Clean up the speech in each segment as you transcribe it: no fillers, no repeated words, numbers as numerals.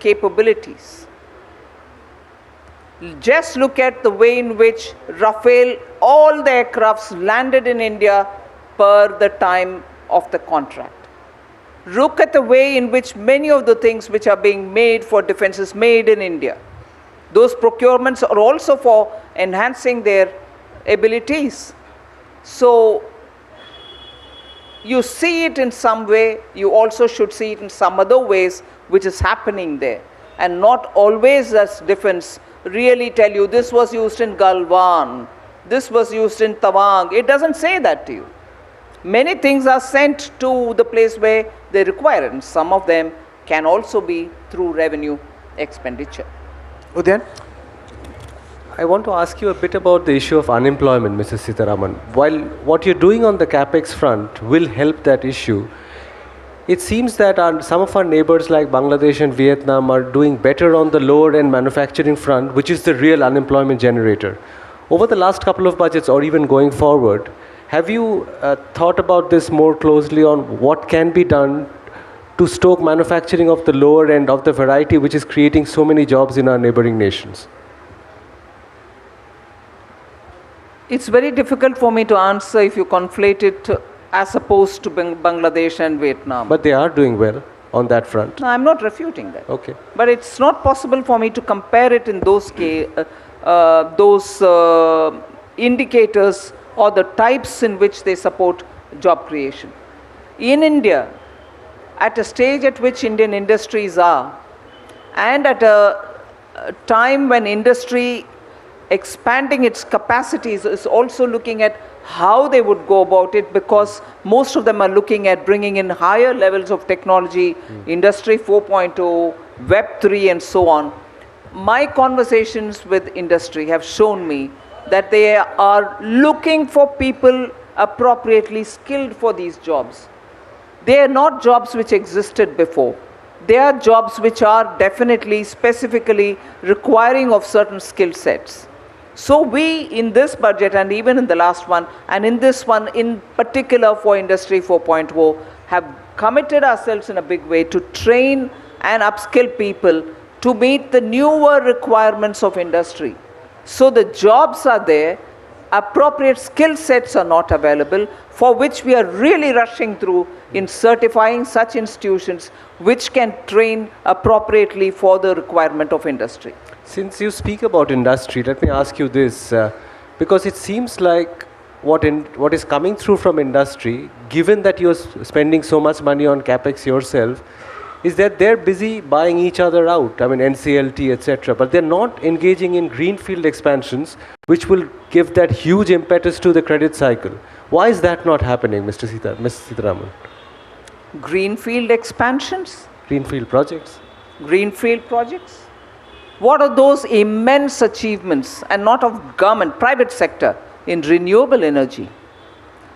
capabilities. Just look at the way in which Rafale, all the aircrafts landed in India per the time of the contract. Look at the way in which many of the things which are being made for defense is made in India. Those procurements are also for enhancing their abilities. So you see it in some way, you also should see it in some other ways which is happening there. And not always as defense really tell you this was used in Galwan, this was used in Tawang. It doesn't say that to you. Many things are sent to the place where they require it, and some of them can also be through revenue expenditure. Udayan? I want to ask you a bit about the issue of unemployment, Mrs. Sitharaman. While what you're doing on the capex front will help that issue, it seems that some of our neighbors like Bangladesh and Vietnam are doing better on the lower end manufacturing front, which is the real unemployment generator. Over the last couple of budgets, or even going forward, have you thought about this more closely on what can be done to stoke manufacturing of the lower end of the variety which is creating so many jobs in our neighboring nations? It's very difficult for me to answer if you conflate it as opposed to Bangladesh and Vietnam. But they are doing well on that front. No, I'm not refuting that. Okay. But it's not possible for me to compare it in those indicators or the types in which they support job creation. In India, at a stage at which Indian industries are, and at a time when industry expanding its capacities is also looking at how they would go about it, because most of them are looking at bringing in higher levels of technology, Industry 4.0, Web 3 and so on. My conversations with industry have shown me that they are looking for people appropriately skilled for these jobs. They are not jobs which existed before. They are jobs which are definitely, specifically requiring of certain skill sets. So we, in this budget and even in the last one, and in this one in particular for Industry 4.0, have committed ourselves in a big way to train and upskill people to meet the newer requirements of industry. So the jobs are there, appropriate skill sets are not available, for which we are really rushing through in certifying such institutions which can train appropriately for the requirement of industry. Since you speak about industry, let me ask you this, because it seems like what is coming through from industry, given that you're spending so much money on capex yourself, is that they're busy buying each other out, I mean NCLT, etc., but they're not engaging in greenfield expansions, which will give that huge impetus to the credit cycle. Why is that not happening, Mr. Sitharaman? Greenfield expansions? Greenfield projects. Greenfield projects? What are those immense achievements, and not of government, private sector, in renewable energy?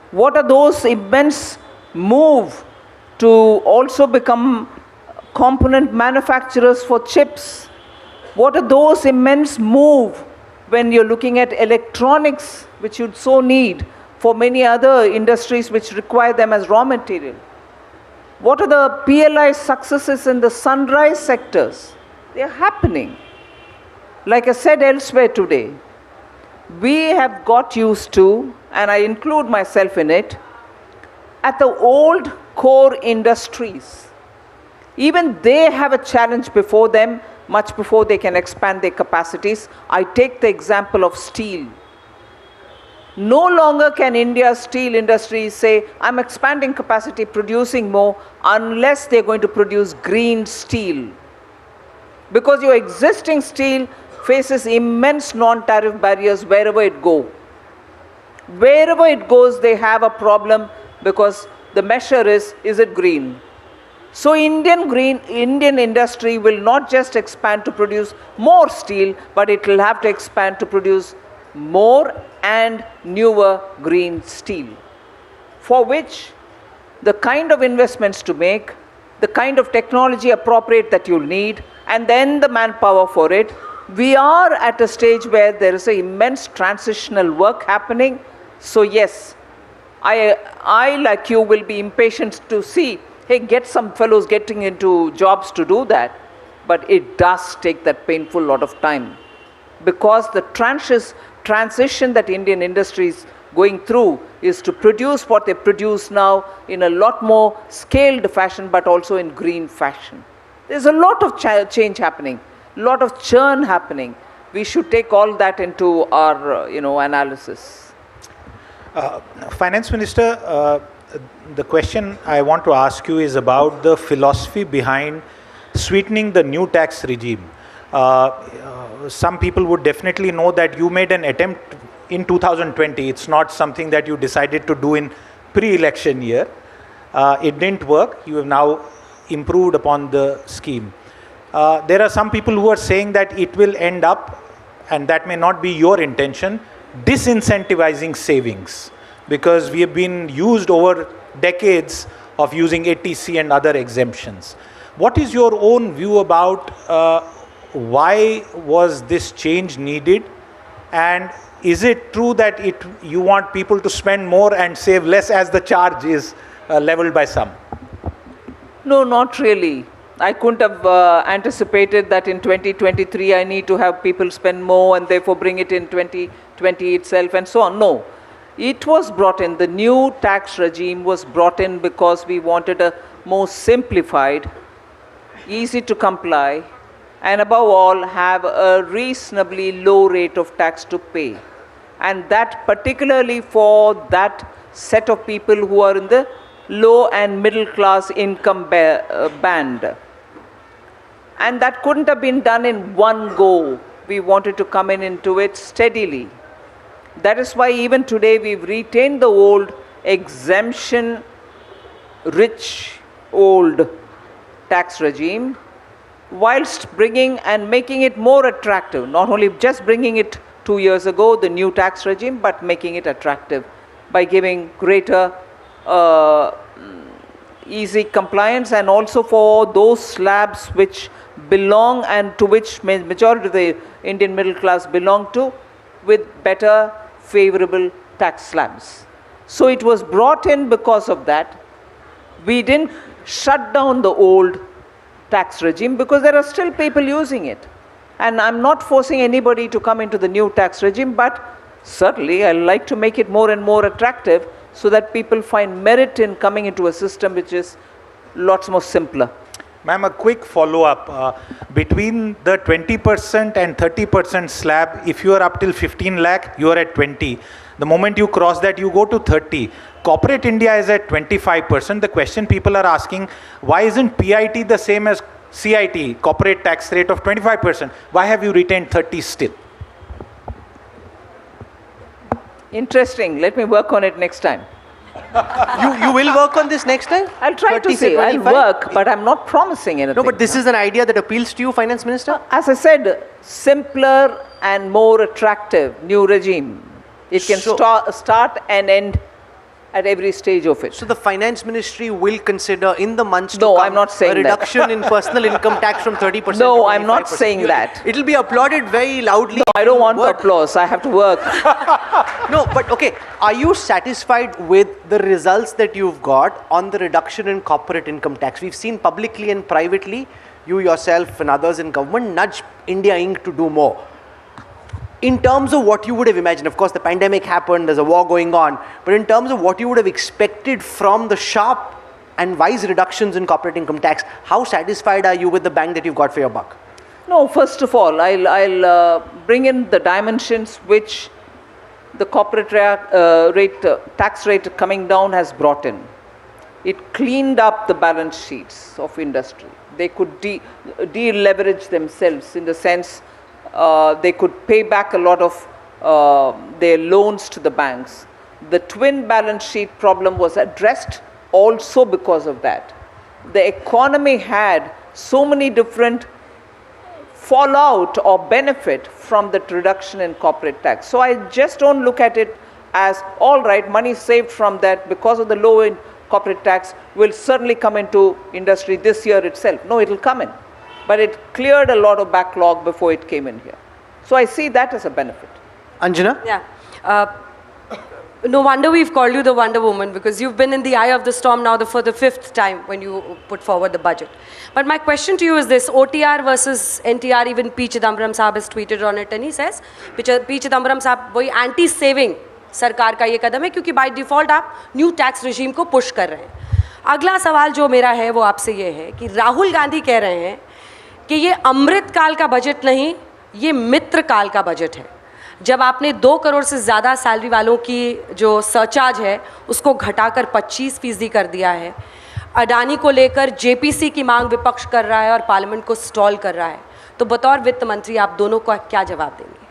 What are those immense moves to also become component manufacturers for chips? What are those immense moves when you're looking at electronics, which you'd so need for many other industries which require them as raw material? What are the PLI successes in the sunrise sectors? They are happening. Like I said elsewhere today, we have got used to, and I include myself in it, at the old core industries. Even they have a challenge before them, much before they can expand their capacities. I take the example of steel. No longer can India's steel industry say, I'm expanding capacity, producing more, unless they're going to produce green steel. Because your existing steel faces immense non-tariff barriers wherever it goes. Wherever it goes, they have a problem because the measure is it green? So Indian industry will not just expand to produce more steel, but it will have to expand to produce more and newer green steel, for which the kind of investments to make, the kind of technology appropriate that you'll need, and then the manpower for it. We are at a stage where there is an immense transitional work happening. So yes, I like you will be impatient to see, hey, get some fellows getting into jobs to do that. but it does take that painful lot of time, because the transition that Indian industry is going through is to produce what they produce now in a lot more scaled fashion, but also in green fashion. There's a lot of change happening, a lot of churn happening. We should take all that into our analysis. Finance Minister, the question I want to ask you is about the philosophy behind sweetening the new tax regime. Some people would definitely know that you made an attempt in 2020. It's not something that you decided to do in pre-election year. It didn't work. You have now improved upon the scheme. There are some people who are saying that it will end up, and that may not be your intention, disincentivizing savings, because we have been used over decades of using ATC and other exemptions. What is your own view about why was this change needed, and is it true that you want people to spend more and save less as the charge is leveled by some? No, not really. I couldn't have anticipated that in 2023 I need to have people spend more and therefore bring it in 2020 itself and so on. No. It was brought in, the new tax regime was brought in because we wanted a more simplified, easy to comply, and above all have a reasonably low rate of tax to pay. And that particularly for that set of people who are in the low and middle class income band. And that couldn't have been done in one go. We wanted to come into it steadily. That is why even today we've retained the old exemption rich old tax regime, whilst bringing and making it more attractive. Not only just bringing it 2 years ago, the new tax regime, but making it attractive by giving greater easy compliance, and also for those slabs which belong and to which majority of the Indian middle class belong to, with better favorable tax slabs. So it was brought in because of that. We didn't shut down the old tax regime because there are still people using it. And I'm not forcing anybody to come into the new tax regime, but certainly I like to make it more and more attractive so that people find merit in coming into a system which is lots more simpler. Ma'am, a quick follow-up. Between the 20% and 30% slab, if you are up till 15 lakh, you are at 20. The moment you cross that, you go to 30. Corporate India is at 25%. The question people are asking, why isn't PIT the same as CIT, corporate tax rate of 25%? Why have you retained 30 still? Interesting. Let me work on it next time. You will work on this next time? I'll try to say, I'll work, but I'm not promising anything. No, but this is an idea that appeals to you, Finance Minister? As I said, simpler and more attractive new regime. It can start and end at every stage of it. So the Finance Ministry will consider in the months to No, come I'm not saying a reduction in personal income tax from 30% No, to 25%. I'm not saying that. It will be applauded very loudly. No, I don't want applause. I have to work. No, but okay, are you satisfied with the results that you've got on the reduction in corporate income tax? We've seen publicly and privately, you yourself and others in government nudge India Inc. to do more. In terms of what you would have imagined, of course the pandemic happened, there's a war going on, but in terms of what you would have expected from the sharp and wise reductions in corporate income tax, how satisfied are you with the bang that you've got for your buck? No, first of all, I'll bring in the dimensions which the corporate tax rate coming down has brought in. It cleaned up the balance sheets of industry. They could de-leverage themselves in the sense they could pay back a lot of their loans to the banks. The twin balance sheet problem was addressed also because of that. The economy had so many different fallout or benefit from the reduction in corporate tax. So I just don't look at it as, all right, money saved from that because of the low in corporate tax will certainly come into industry this year itself. No, it will come in. But it cleared a lot of backlog before it came in here. So I see that as a benefit. Anjana? Yeah. no wonder we've called you the Wonder Woman, because you've been in the eye of the storm now for the 5th time when you put forward the budget. But my question to you is this: OTR versus NTR, even P. Chidambaram Sahab has tweeted on it, and he says, P. Chidambaram Sahab, वही anti-saving सरकार का ये कदम है, क्योंकि by default आप new tax regime को push कर रहे हैं. अगला सवाल जो मेरा है वो आपसे ये है कि राहुल गांधी कह रहे हैं कि ये अमृत काल का बजट नहीं, ये मित्र काल का बजट है. जब आपने 2 करोड़ से ज़्यादा सैलरी वालों की जो सरचार्ज है उसको घटाकर 25% कर दिया है, अडानी को लेकर जेपीसी की मांग विपक्ष कर रहा है और पार्लियामेंट को स्टॉल कर रहा है, तो बतौर वित्त मंत्री आप दोनों को क्या जवाब देंगे?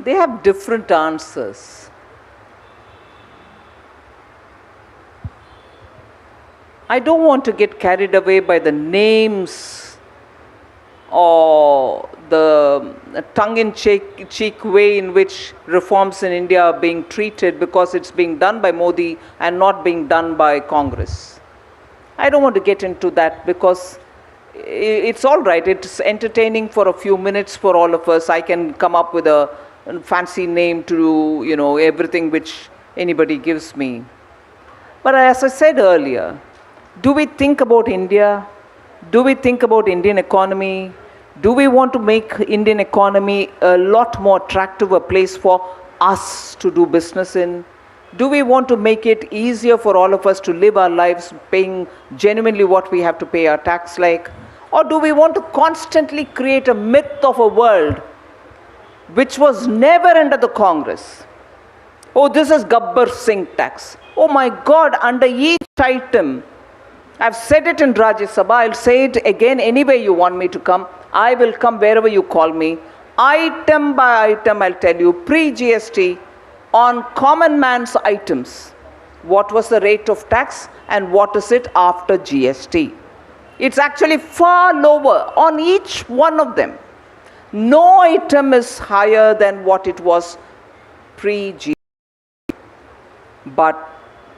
They have different answers. I don't want to get carried away by the names or the tongue-in-cheek way in which reforms in India are being treated, because it's being done by Modi and not being done by Congress. I don't want to get into that, because it's all right. It's entertaining for a few minutes for all of us. I can come up with a fancy name to, everything which anybody gives me. But as I said earlier, do we think about India? Do we think about Indian economy? Do we want to make Indian economy a lot more attractive, a place for us to do business in? Do we want to make it easier for all of us to live our lives paying genuinely what we have to pay our tax like? Or do we want to constantly create a myth of a world which was never under the Congress? Oh, this is Gabbar Singh tax. Oh my God, under each item, I've said it in Rajya Sabha, I'll say it again anywhere you want me to come. I will come wherever you call me. Item by item, I'll tell you, pre-GST, on common man's items, what was the rate of tax and what is it after GST? It's actually far lower on each one of them. No item is higher than what it was pre-GST. But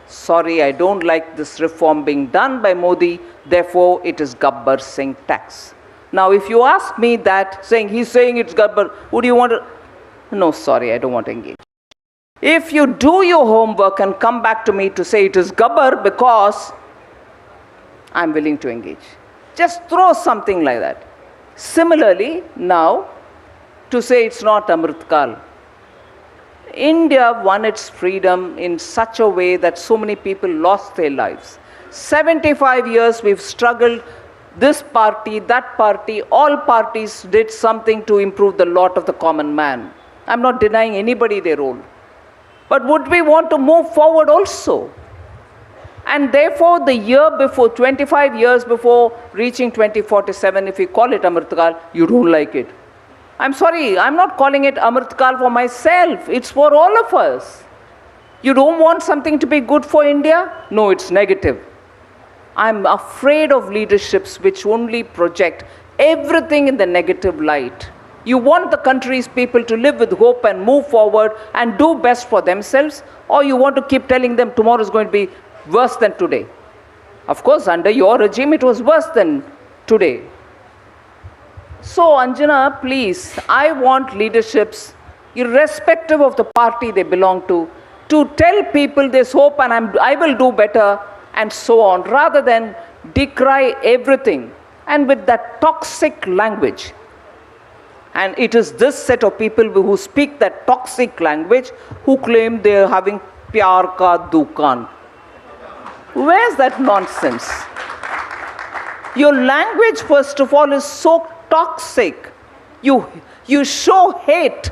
sorry, I don't like this reform being done by Modi, therefore it is Gabbar Singh tax. Now if you ask me that, he's saying it's Gabbar, would you want to? No, sorry, I don't want to engage. If you do your homework and come back to me to say it is Gabbar, because I'm willing to engage. Just throw something like that. Similarly, now, to say it's not Amritkal. India won its freedom in such a way that so many people lost their lives. 75 years we've struggled, this party, that party, all parties did something to improve the lot of the common man. I'm not denying anybody their role. But would we want to move forward also? And therefore, the year before, 25 years before reaching 2047, if we call it Amritkal, you don't like it. I'm sorry, I'm not calling it Amritkal for myself. It's for all of us. You don't want something to be good for India? No, it's negative. I'm afraid of leaderships which only project everything in the negative light. You want the country's people to live with hope and move forward and do best for themselves, or you want to keep telling them tomorrow is going to be worse than today? Of course, under your regime, it was worse than today. So, Anjana, please, I want leaderships, irrespective of the party they belong to tell people there's hope and I will do better and so on, rather than decry everything and with that toxic language. And it is this set of people who speak that toxic language who claim they are having pyar ka dukan. Where's that nonsense? Your language, first of all, is so toxic. You show hate.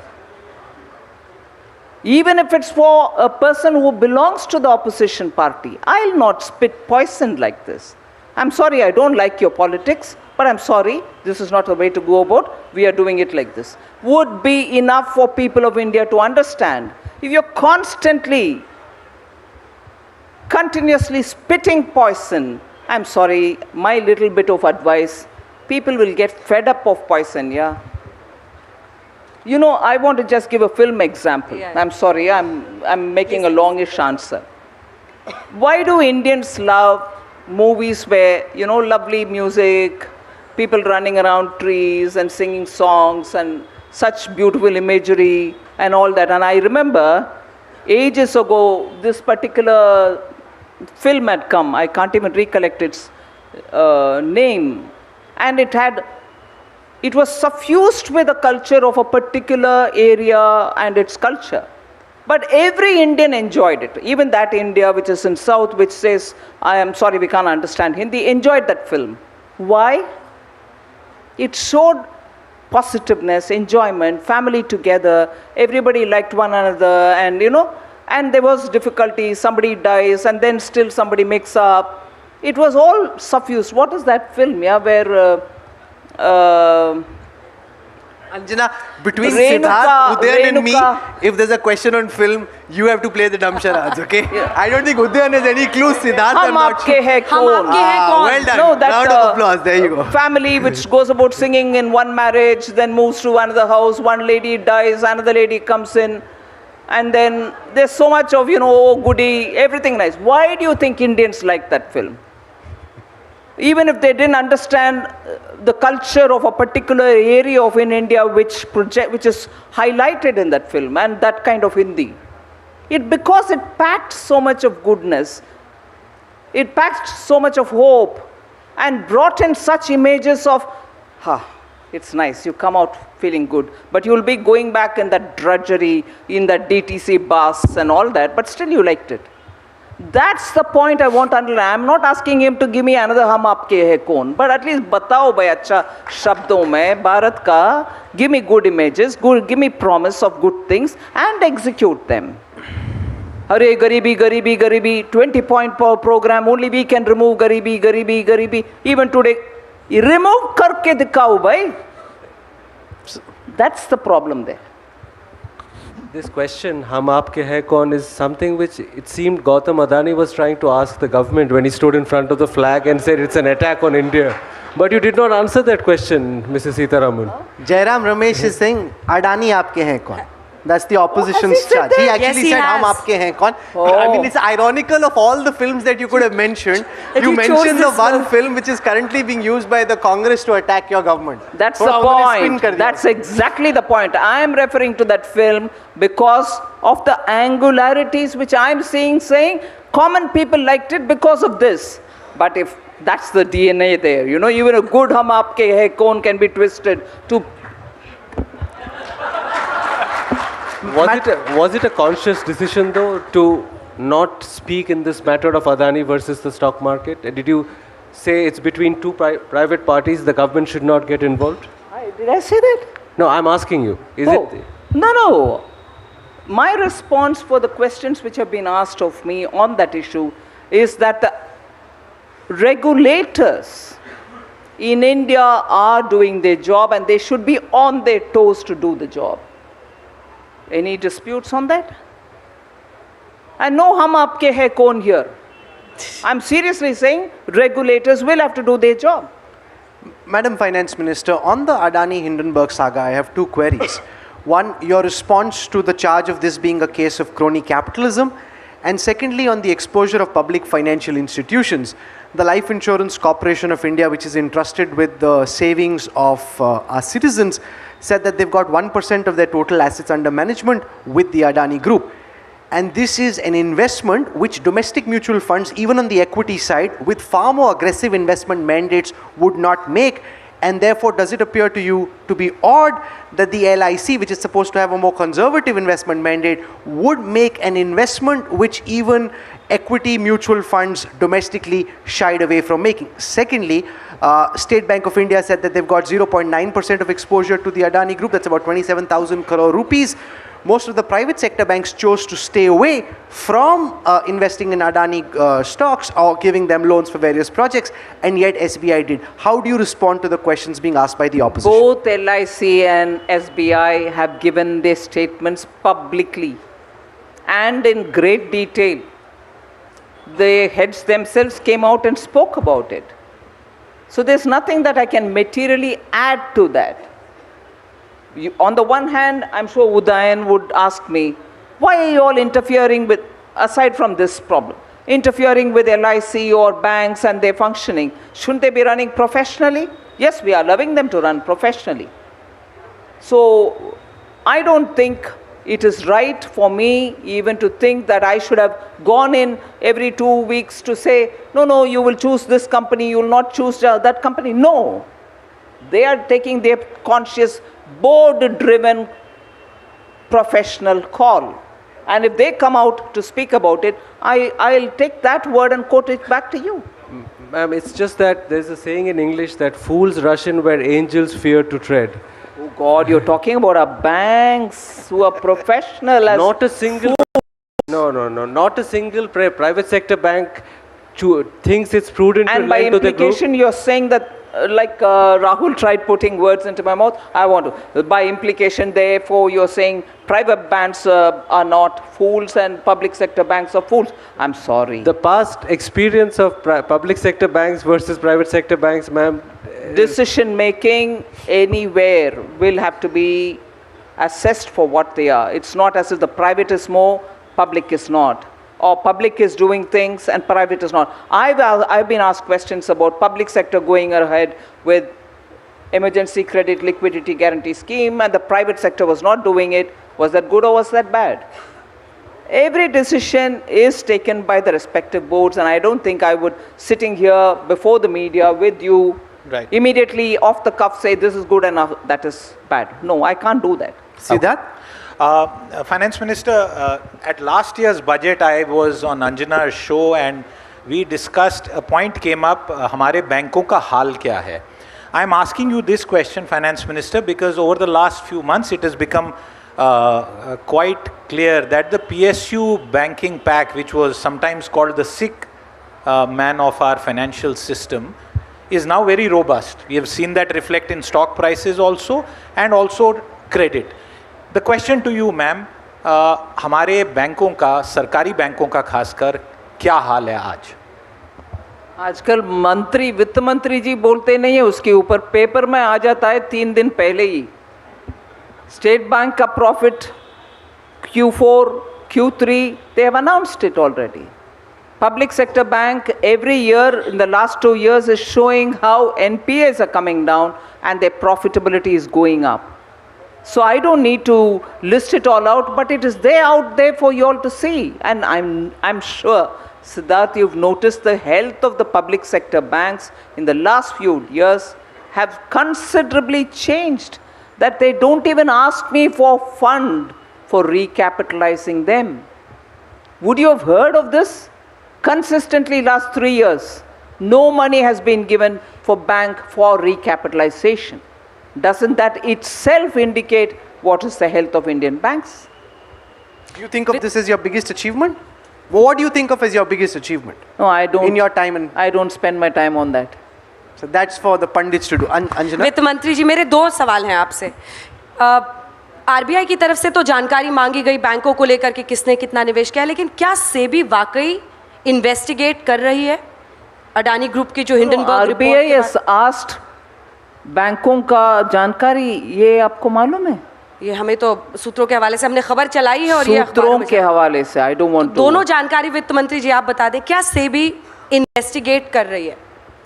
Even if it's for a person who belongs to the opposition party. I'll not spit poison like this. I'm sorry, I don't like your politics, but I'm sorry, this is not the way to go about. We are doing it like this. Would be enough for people of India to understand. If you're continuously spitting poison, I'm sorry, my little bit of advice, people will get fed up of poison, yeah? I want to just give a film example. Yeah. I'm sorry, I'm making a longish answer. Why do Indians love movies where, lovely music, people running around trees and singing songs and such beautiful imagery, and all that. And I remember ages ago, this particular film had come. I can't even recollect its name. And it was suffused with the culture of a particular area and its culture. But every Indian enjoyed it. Even that India which is in South, which says, I am sorry, we can't understand Hindi, enjoyed that film. Why? It showed positiveness, enjoyment, family together, everybody liked one another, and and there was difficulty, somebody dies, and then still somebody makes up. It was all suffused. What is that film, where Anjana, between Renuka, Siddharth, Udayan and me, Renuka. if there's a question on film, you have to play the dumb charades, okay? I don't think Udayan has any clue. Siddharth, I'm Hum not Aapke sure. Hai Hum Kaun? Aapke Hai Kaun? Well done. No, that Round of applause. There you go. family which goes about singing in one marriage, then moves to another house, one lady dies, another lady comes in, and then there's so much of, oh, goody, everything nice. Why do you think Indians like that film? Even if they didn't understand the culture of a particular area of in India which is highlighted in that film, and that kind of Hindi. Because it packed so much of goodness, it packed so much of hope, and brought in such images of, it's nice, you come out feeling good, but you'll be going back in that drudgery, in that DTC bus and all that, but still you liked it. That's the point I want to underline. I'm not asking him to give me another Hum Aapke Hai Kaun, but at least batao bhai acha shabdon mein Bharat ka, give me good images, give me promise of good things and execute them. Hare garibi, garibi, garibi, 20-point program, only we can remove garibi, garibi, garibi. Even today, remove karke dikhao bhai. That's the problem there. This question, Hum Aapke Hai Kaun, is something which it seemed Gautam Adani was trying to ask the government when he stood in front of the flag and said it's an attack on India. But you did not answer that question, Mrs. Sitharaman. Jairam Ramesh is saying, Adani aapke hain kaun? That's the opposition's said charge. that? He actually Yes, he said, Hum has. aapke hain kaun? I mean, it's ironical of all the films that you could have mentioned. That You you chose mentioned the this one one. film which is currently being used by the Congress to attack your government. That's Thoda the unhone spin point. kar diya. That's exactly the point. I am referring to that film because of the angularities which I am saying common people liked it because of this. But if that's the DNA there, even a good Hum Aapke Hai Kaun can be twisted to. Was it a conscious decision though to not speak in this matter of Adani versus the stock market? Did you say it's between two private parties, the government should not get involved? Did I say that? No, I'm asking you. Is Oh, it? No. My response for the questions which have been asked of me on that issue is that the regulators in India are doing their job and they should be on their toes to do the job. Any disputes on that? And no Hum Aapke Hai Kaun here. I'm seriously saying regulators will have to do their job. Madam Finance Minister, on the Adani Hindenburg saga, I have two queries. One, your response to the charge of this being a case of crony capitalism. And secondly, on the exposure of public financial institutions. The Life Insurance Corporation of India, which is entrusted with the savings of our citizens, said that they've got 1% of their total assets under management with the Adani Group. And this is an investment which domestic mutual funds, even on the equity side, with far more aggressive investment mandates would not make. And therefore, does it appear to you to be odd that the LIC, which is supposed to have a more conservative investment mandate, would make an investment which even equity mutual funds domestically shied away from making? Secondly, State Bank of India said that they've got 0.9% of exposure to the Adani Group. That's about 27,000 crore rupees. Most of the private sector banks chose to stay away from investing in Adani stocks or giving them loans for various projects, and yet SBI did. How do you respond to the questions being asked by the opposition? Both LIC and SBI have given their statements publicly and in great detail. The heads themselves came out and spoke about it. So there's nothing that I can materially add to that. On the one hand, I'm sure Udayan would ask me, why are you all interfering with, aside from this problem, interfering with LIC or banks and their functioning? Shouldn't they be running professionally? Yes, we are allowing them to run professionally. So I don't think it is right for me even to think that I should have gone in every 2 weeks to say, no, you will choose this company, you will not choose that company. No. They are taking their conscious, board-driven, professional call. And if they come out to speak about it, I'll take that word and quote it back to you. Ma'am, it's just that there's a saying in English that fools rush in where angels fear to tread. Oh God, you're talking about our banks who are professional as Not a single... No, not a single private sector bank thinks it's prudent to and by lend to the group. implication you're saying that Rahul tried putting words into my mouth. I want to. By implication, therefore, you're saying private banks are not fools and public sector banks are fools. I'm sorry. The past experience of public sector banks versus private sector banks, ma'am. Decision making anywhere will have to be assessed for what they are. It's not as if the private is more, public is not. Or public is doing things and private is not. I've been asked questions about public sector going ahead with emergency credit liquidity guarantee scheme and the private sector was not doing it. Was that good or was that bad? Every decision is taken by the respective boards, and I don't think I would, sitting here before the media with you, Right. immediately off the cuff say this is good and that is bad. No, I can't do that. Siddharth? Finance Minister, at last year's budget, I was on Anjana's show and we discussed, a point came up, हमारे बैंकों का हाल क्या है? I am asking you this question, Finance Minister, because over the last few months it has become quite clear that the PSU banking pack, which was sometimes called the sick man of our financial system, is now very robust. We have seen that reflect in stock prices also and also credit. The question to you, ma'am, हमारे बैंकों का, सरकारी बैंकों का खासकर क्या हाल है आज? आजकल मंत्री, वित्त मंत्री जी बोलते नहीं है, उसके ऊपर पेपर में आ जाता है 3 दिन पहले ही. स्टेट बैंक का profit Q4, Q3, they have announced it already. Public sector bank every year in the last 2 years is showing how NPAs are coming down and their profitability is going up. So I don't need to list it all out, but it is there out there for you all to see. And I'm sure, Siddharth, you've noticed the health of the public sector banks in the last few years have considerably changed, that they don't even ask me for fund for recapitalizing them. Would you have heard of this? Consistently last 3 years, no money has been given for bank for recapitalization. Doesn't that itself indicate what is the health of Indian banks? Do you think of this as your biggest achievement? What do you think of as your biggest achievement? No, I don't. In your time and I don't spend my time on that. so that's for the pundits to do. Anjana? वित्त मंत्री जी, मेरे 2 सवाल हैं आपसे. RBI की तरफ से तो जानकारी मांगी गई बैंकों को लेकर कि किसने कितना निवेश किया, लेकिन क्या सेबी वाकई इन्वेस्टिगेट कर रही है अडानी ग्रुप की जो Hindenburg report RBI has asked बैंकों का जानकारी, ये आपको मालूम है? ये हमें तो सूत्रों के हवाले से हमने खबर चलाई है और ये अखबारों सूत्रों में के हवाले से, I don't want to. दोनों जानकारी वित्त मंत्री जी आप बता दें, क्या सेबी इन्वेस्टिगेट कर रही है?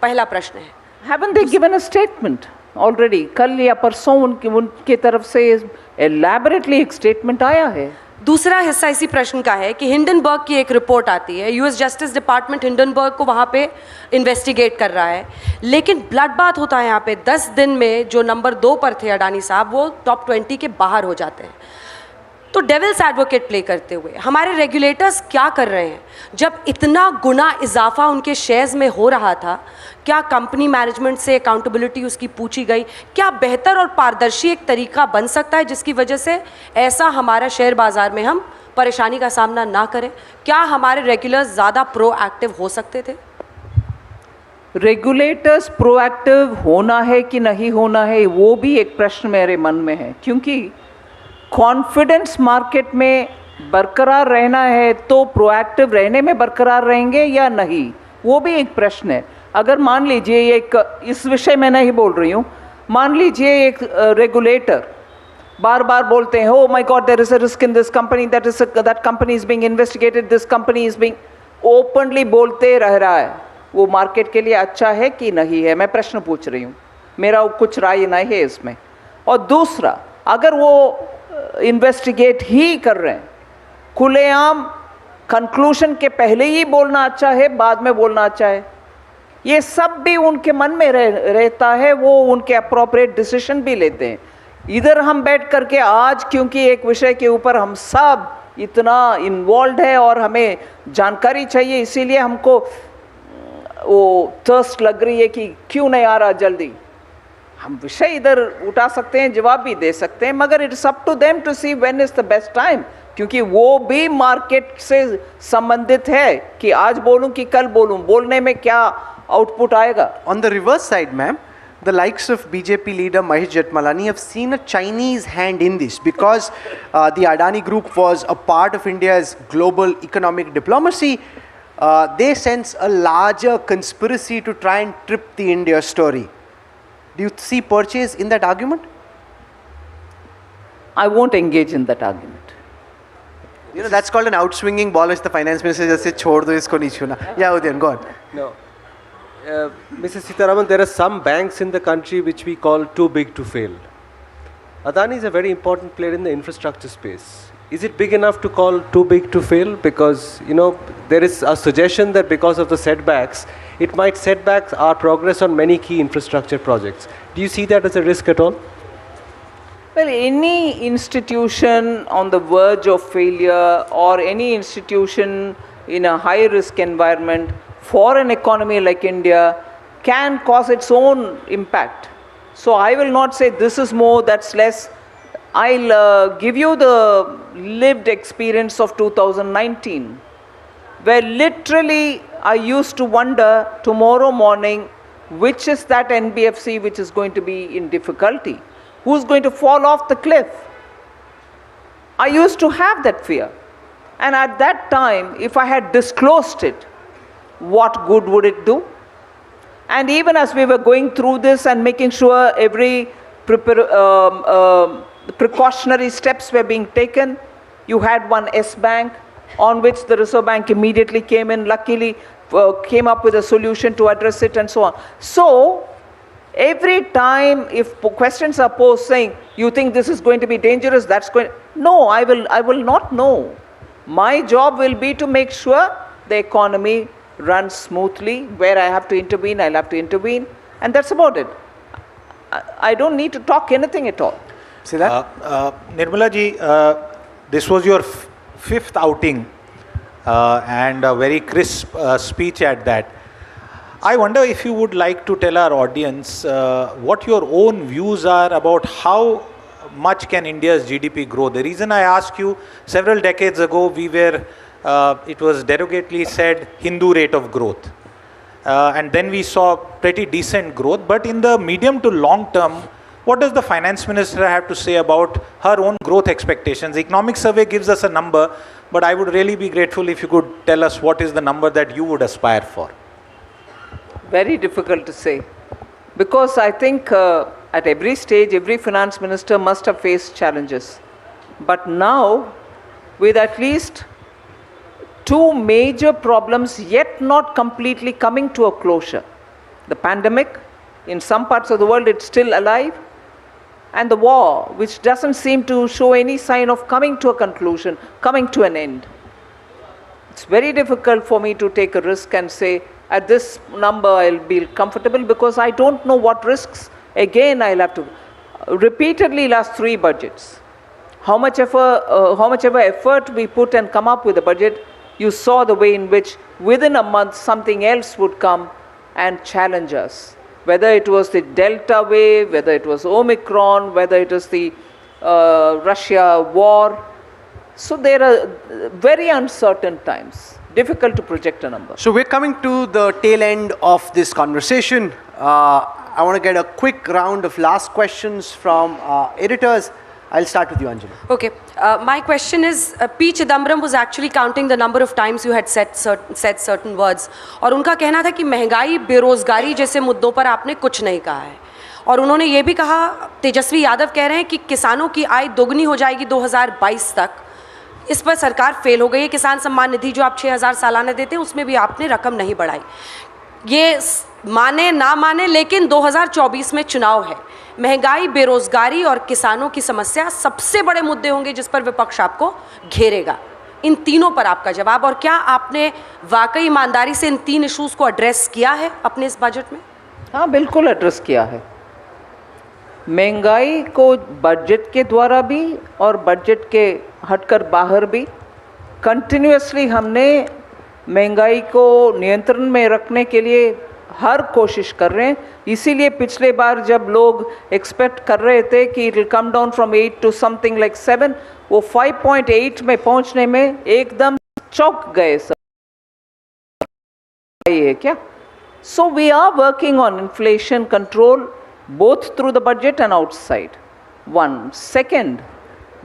पहला प्रश्न है. Haven't they given a statement already? कल या परसों उनके तरफ से elaborately एक statement आया है. दूसरा हिस्सा इसी प्रश्न का है कि हिंडनबर्ग की एक रिपोर्ट आती है, यूएस जस्टिस डिपार्टमेंट हिंडनबर्ग को वहाँ पे इन्वेस्टिगेट कर रहा है, लेकिन ब्लड बात होता है यहाँ पे. 10 दिन में जो नंबर 2 पर थे अडानी साहब, वो टॉप 20 के बाहर हो जाते हैं. तो डेविल्स एडवोकेट प्ले करते हुए हमारे रेगुलेटर्स क्या कर रहे हैं? जब इतना गुना इजाफा उनके शेयर्स में हो रहा था, क्या कंपनी मैनेजमेंट से अकाउंटेबिलिटी उसकी पूछी गई? क्या बेहतर और पारदर्शी एक तरीका बन सकता है जिसकी वजह से ऐसा हमारा शेयर बाजार में हम परेशानी का सामना ना करें? क्या हमारे रेगुलर्स ज़्यादा प्रोएक्टिव हो सकते थे? रेगुलेटर्स प्रोएक्टिव होना है कि नहीं होना है, वो भी एक प्रश्न मेरे मन में है, क्योंकि कॉन्फिडेंस मार्केट में बरकरार रहना है तो प्रोएक्टिव रहने में बरकरार रहेंगे या नहीं, वो भी एक प्रश्न है. अगर मान लीजिए, एक इस विषय में नहीं बोल रही हूँ, मान लीजिए एक रेगुलेटर बार बार बोलते हैं, oh my god there is a risk in this company, that company is being investigated, this company is being, openly बोलते रह रहा है, वो मार्केट के लिए अच्छा है कि नहीं है? मैं प्रश्न पूछ रही हूँ, मेरा कुछ राय नहीं है इसमें. और दूसरा, अगर वो इन्वेस्टिगेट ही कर रहे हैं, खुलेआम कंक्लूशन के पहले ही बोलना अच्छा है, बाद में बोलना अच्छा है, ये सब भी उनके मन में रहता है, वो उनके अप्रोप्रिएट डिसीजन भी लेते हैं। इधर हम बैठ करके आज, क्योंकि एक विषय के ऊपर हम सब इतना इन्वॉल्व है और हमें जानकारी चाहिए, इसीलिए हमको वो थर्स्ट लग रही है कि क्यों नहीं आ रहा जल्दी। हम विषय इधर उठा सकते हैं, जवाब भी दे सकते हैं, मगर it's up to them to see when is the best time, क्योंकि वो भी मार्केट से संबंधित है कि आज बोलूं कि कल बोलूं, बोलने में क्या आउटपुट आएगा। On the reverse side, ma'am, the likes of BJP leader Mahesh Jethmalani have seen a Chinese hand in this because the Adani Group was a part of India's global economic diplomacy. They sense a larger conspiracy to try and trip the India story. Do you see purchase in that argument? I won't engage in that argument. You know, that's called an outswinging ball, which the finance minister just said, "Chhod do isko niche na." Yeah, Udayan, go on. No. Mrs. Sitharaman, there are some banks in the country which we call too big to fail. Adani is a very important player in the infrastructure space. Is it big enough to call too big to fail? Because, you know, there is a suggestion that because of the setbacks, it might set back our progress on many key infrastructure projects. Do you see that as a risk at all? Well, any institution on the verge of failure or any institution in a high risk environment for an economy like India can cause its own impact. So I will not say this is more, that's less. I'll give you the lived experience of 2019, where literally I used to wonder tomorrow morning which is that NBFC which is going to be in difficulty, who's going to fall off the cliff. I used to have that fear, and at that time, if I had disclosed it, what good would it do? And even as we were going through this and making sure every precautionary steps were being taken, you had one S bank on which the Reserve Bank immediately came in, luckily came up with a solution to address it and so on. So every time if questions are posed saying, you think this is going to be dangerous, that's going, no, I will not know. My job will be to make sure the economy runs smoothly. Where I have to intervene, I'll have to intervene, and that's about it. I don't need to talk anything at all. See that? Nirmala ji, this was your fifth outing and a very crisp speech at that. I wonder if you would like to tell our audience what your own views are about how much can India's GDP grow. The reason I ask you, several decades ago we were, it was derogatorily said, Hindu rate of growth. And then we saw pretty decent growth. But in the medium to long term, what does the finance minister have to say about her own growth expectations? Economic survey gives us a number, but I would really be grateful if you could tell us what is the number that you would aspire for. Very difficult to say, because I think at every stage, every finance minister must have faced challenges. But now, with at least two major problems yet not completely coming to a closure, the pandemic, in some parts of the world it's still alive, and the war, which doesn't seem to show any sign of coming to a conclusion, coming to an end. It's very difficult for me to take a risk and say, at this number I'll be comfortable, because I don't know what risks. Again, I'll have to repeatedly last three budgets. How much ever effort we put and come up with a budget, you saw the way in which within a month something else would come and challenge us. Whether it was the Delta wave, whether it was Omicron, whether it was the Russia war. So there are very uncertain times. Difficult to project a number. So we're coming to the tail end of this conversation. I want to get a quick round of last questions from editors. I'll start with you, Anjali. Okay. My question is, P. Chidambaram was actually counting the number of times you had said certain words. और उनका कहना था कि महंगाई, बेरोजगारी जैसे मुद्दों पर आपने कुछ नहीं कहा है. और उन्होंने ये भी कहा, तेजस्वी यादव कह रहे हैं कि किसानों की आय दोगुनी हो जाएगी 2022 तक. इस पर सरकार फेल हो गई है. किसान सम्मान निधि जो आप 6,000 सालाना देते हैं, उसमें भी आपने रकम नहीं बढ़ाई. ये माने ना माने, लेकिन 2024 में चुनाव है। महंगाई, बेरोजगारी और किसानों की समस्या सबसे बड़े मुद्दे होंगे जिस पर विपक्ष आपको घेरेगा। इन तीनों पर आपका जवाब, और क्या आपने वाकई ईमानदारी से इन 3 इश्यूज को एड्रेस किया है अपने इस बजट में? हाँ, बिल्कुल एड्रेस किया है। महंगाई को बजट के द्वारा भी और बजट के हटकर बाहर भी कंटिन्यूसली हमने महंगाई को नियंत्रण में रखने के लिए हर कोशिश कर रहे हैं। इसीलिए पिछले बार जब लोग एक्सपेक्ट कर रहे थे कि it will come down from 8 to something like 7, वो 5.8 में पहुंचने में एकदम चौंक गए सब। ये क्या? So we are working on inflation control both through the budget and outside. One. Second,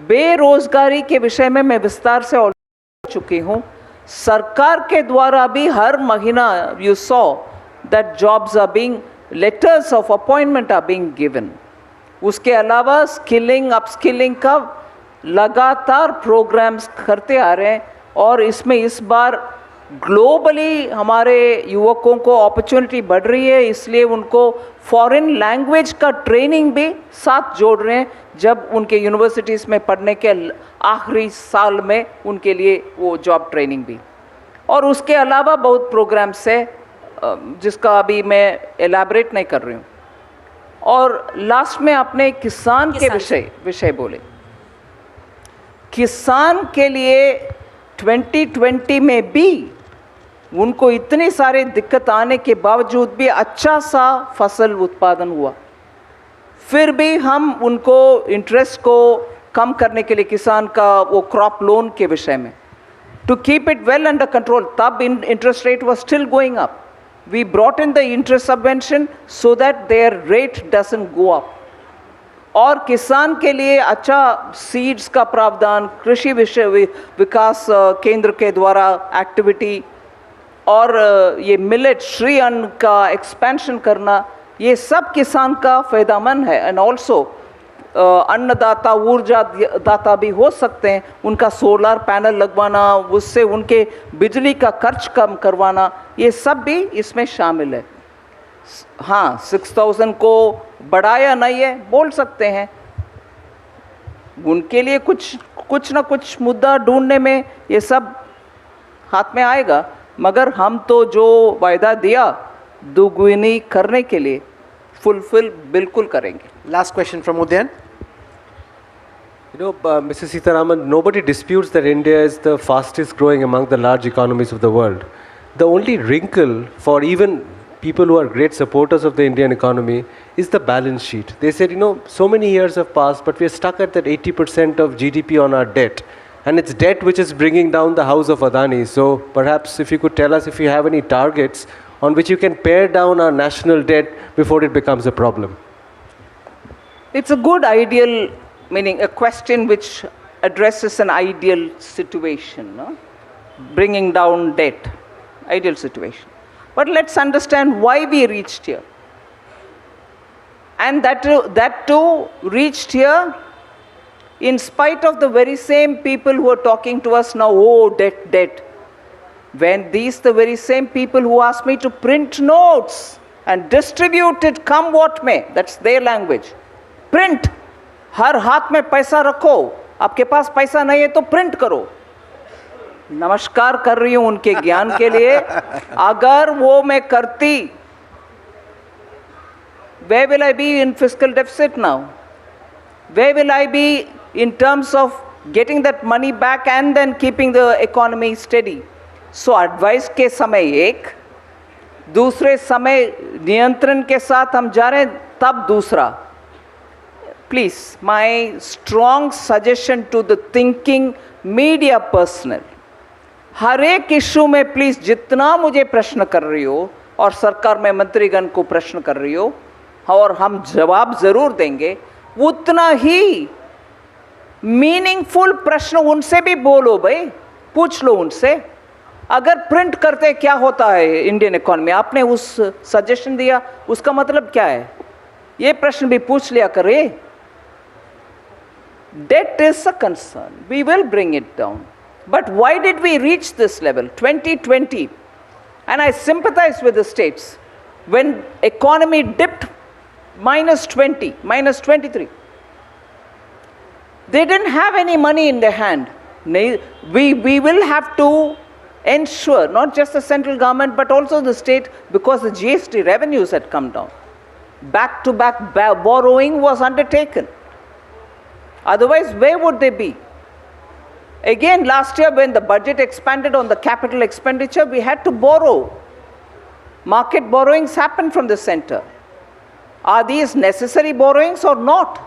बेरोजगारी के विषय में मैं विस्तार से ऑलरेडी चुकी हूँ। सरकार के द्वारा भी हर महीना you saw that jobs are being, letters of appointment are being given. उसके अलावा स्किलिंग, अपस्किलिंग का लगातार प्रोग्राम्स करते आ रहे हैं, और इसमें इस बार ग्लोबली हमारे युवकों को अपॉर्चुनिटी बढ़ रही है, इसलिए उनको फॉरेन लैंग्वेज का ट्रेनिंग भी साथ जोड़ रहे हैं जब उनके यूनिवर्सिटीज़ में पढ़ने के आखिरी साल में उनके लिए वो जॉब ट्रेनिंग भी। और उसके अलावा बहुत प्रोग्राम्स है जिसका अभी मैं एलैबोरेट नहीं कर रही हूँ। और लास्ट में आपने किसान के विषय बोले। किसान के लिए 2020 में भी उनको इतनी सारी दिक्कत आने के बावजूद भी अच्छा सा फसल उत्पादन हुआ। फिर भी हम उनको इंटरेस्ट को कम करने के लिए किसान का वो क्रॉप लोन के विषय में to keep it well under control, तब interest rate was still going up, we brought in the interest subvention so that their rate doesn't go up. और किसान के लिए अच्छा सीड्स का प्रावधान, कृषि विकास केंद्र के द्वारा एक्टिविटी, और ये मिलेट श्री अन्न का एक्सपेंशन करना, ये सब किसान का फायदामंद है। एंड ऑल्सो अन्नदाता, ऊर्जा दाता भी हो सकते हैं, उनका सोलर पैनल लगवाना, उससे उनके बिजली का खर्च कम करवाना, ये सब भी इसमें शामिल है। हाँ, 6,000 को बढ़ाया नहीं है बोल सकते हैं, उनके लिए कुछ ना कुछ मुद्दा ढूंढने में ये सब हाथ में आएगा, मगर हम तो जो वायदा दिया दुगुनी करने के लिए फुलफिल बिल्कुल करेंगे। Last question from Udyan. You know, Mrs. Sitharaman, nobody disputes that India is the fastest growing among the large economies of the world. The only wrinkle for even people who are great supporters of the Indian economy is the balance sheet. They said, you know, so many years have passed, but we are stuck at that 80% of GDP on our debt. And it's debt which is bringing down the house of Adani. So perhaps if you could tell us if you have any targets on which you can pare down our national debt before it becomes a problem. It's a good ideal, meaning a question which addresses an ideal situation, no? Bringing down debt, ideal situation. But let's understand why we reached here. And that too reached here in spite of the very same people who are talking to us now, oh, debt. When the very same people who asked me to print notes and distribute it come what may, that's their language. Print, हर हाथ में पैसा रखो, आपके पास पैसा नहीं है तो print करो। नमस्कार कर रही हूं उनके ज्ञान के लिए। अगर वो मैं करती, where will I be in fiscal deficit now? Where will I be in terms of getting that money back and then keeping the economy steady? So advice के समय एक, दूसरे समय नियंत्रण के साथ हम जा रहे हैं तब दूसरा। Please, my strong suggestion to the thinking media personnel, हर एक इशू में प्लीज जितना मुझे प्रश्न कर रही हो और सरकार में मंत्रीगण को प्रश्न कर रही हो और हम जवाब जरूर देंगे, उतना ही मीनिंगफुल प्रश्न उनसे भी बोलो भाई, पूछ लो उनसे। अगर प्रिंट करते क्या होता है इंडियन इकोनॉमी, आपने उस सजेशन दिया, उसका मतलब क्या है, ये प्रश्न भी पूछ लिया करे। Debt is a concern, we will bring it down. But why did we reach this level? 2020, and I sympathize with the states. when economy dipped -20, -23. They didn't have any money in their hand. We will have to ensure, not just the central government, but also the state, because the GST revenues had come down. Back-to-back borrowing was undertaken. Otherwise, where would they be? Again, last year when the budget expanded on the capital expenditure, we had to borrow. Market borrowings happened from the center. Are these necessary borrowings or not?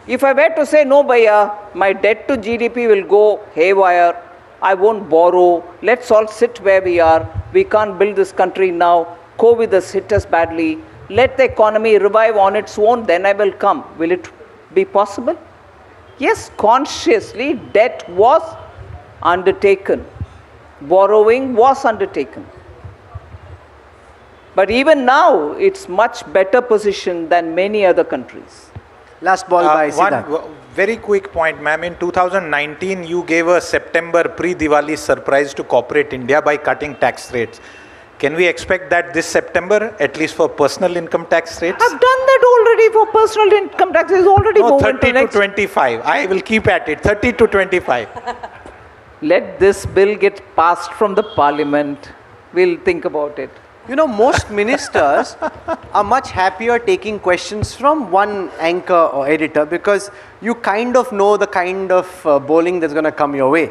If I were to say, no, bhaiya, my debt to GDP will go haywire, I won't borrow, let's all sit where we are, we can't build this country now, COVID has hit us badly, let the economy revive on its own, then I will come. Will it be possible? Yes, consciously debt was undertaken, borrowing was undertaken. But even now, it's much better positioned than many other countries. Last ball by Siddharth. One very quick point, ma'am. In 2019, you gave a September pre-Diwali surprise to corporate India by cutting tax rates. Can we expect that this September, at least for personal income tax rates? I've done that already for personal income tax. It's already No, moved 30 to to next. 25. I will keep at it. 30 to 25. Let this bill get passed from the parliament. We'll think about it. You know, most ministers are much happier taking questions from one anchor or editor because you kind of know the kind of bowling that's going to come your way.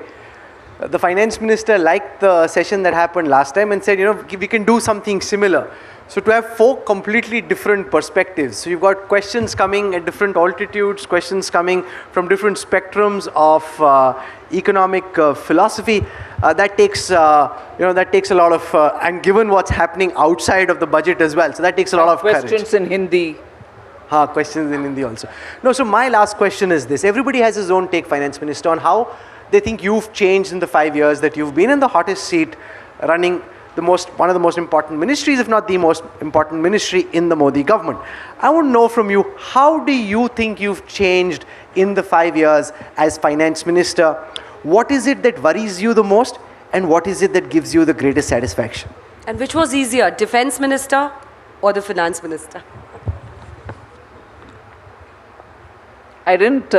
The finance minister liked the session that happened last time and said, you know, we can do something similar. So to have four completely different perspectives. So you've got questions coming at different altitudes, questions coming from different spectrums of economic philosophy. That takes a lot of, and given what's happening outside of the budget as well, so that takes a lot of Questions courage. in Hindi. Questions in Hindi also. No, so my last question is this. Everybody has his own take, Finance Minister, on how they think you've changed in the 5 years that you've been in the hottest seat running one of the most important ministries, if not the most important ministry in the Modi government. I want to know from you, how do you think you've changed in the 5 years as finance minister? What is it that worries you the most, and what is it that gives you the greatest satisfaction? And which was easier, defense minister or the finance minister? I didn't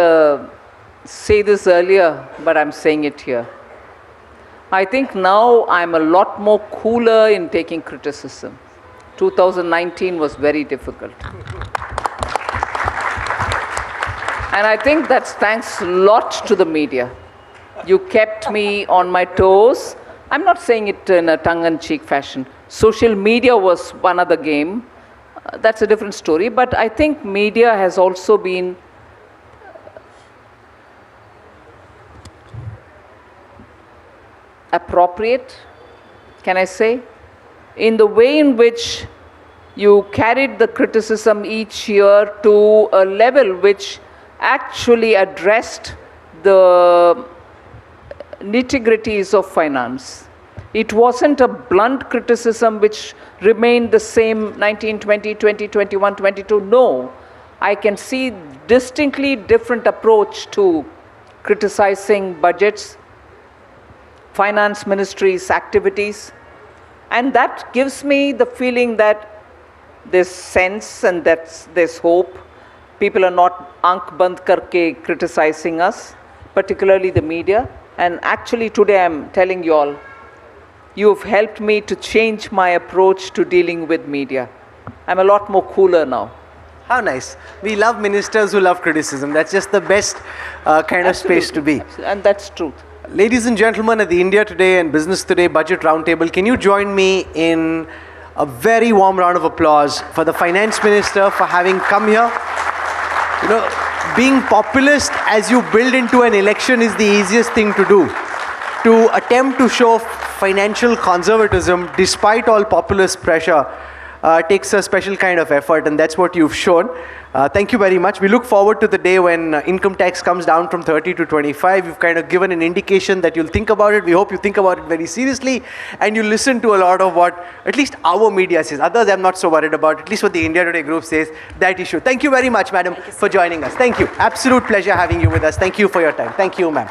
say this earlier, but I'm saying it here. I think now I'm a lot more cooler in taking criticism. 2019 was very difficult. And I think that's thanks a lot to the media. You kept me on my toes. I'm not saying it in a tongue-in-cheek fashion. Social media was one other game. That's a different story. But I think media has also been appropriate, can I say, in the way in which you carried the criticism each year to a level which actually addressed the nitty-gritties of finance. It wasn't a blunt criticism which remained the same 19, 20, 20, 21, 22. No, I can see distinctly different approach to criticizing budgets, finance ministry's activities, and that gives me the feeling that there's sense and there's hope. People are not aankh band karke criticizing us, particularly the media. And actually today I'm telling you all, you've helped me to change my approach to dealing with media. I'm a lot more cooler now. How nice. We love ministers who love criticism. That's just the best kind of space to be. And that's truth. Ladies and gentlemen, at the India Today and Business Today Budget Roundtable, can you join me in a very warm round of applause for the Finance Minister for having come here? You know, being populist as you build into an election is the easiest thing to do. To attempt to show financial conservatism despite all populist pressure takes a special kind of effort, and that's what you've shown. Thank you very much. We look forward to the day when income tax comes down from 30 to 25. You've kind of given an indication that you'll think about it. We hope you think about it very seriously, and you listen to a lot of what at least our media says. Others I'm not so worried about, at least what the India Today group says, that issue. Thank you very much, madam, for joining us. Thank you. Absolute pleasure having you with us. Thank you for your time. Thank you, ma'am.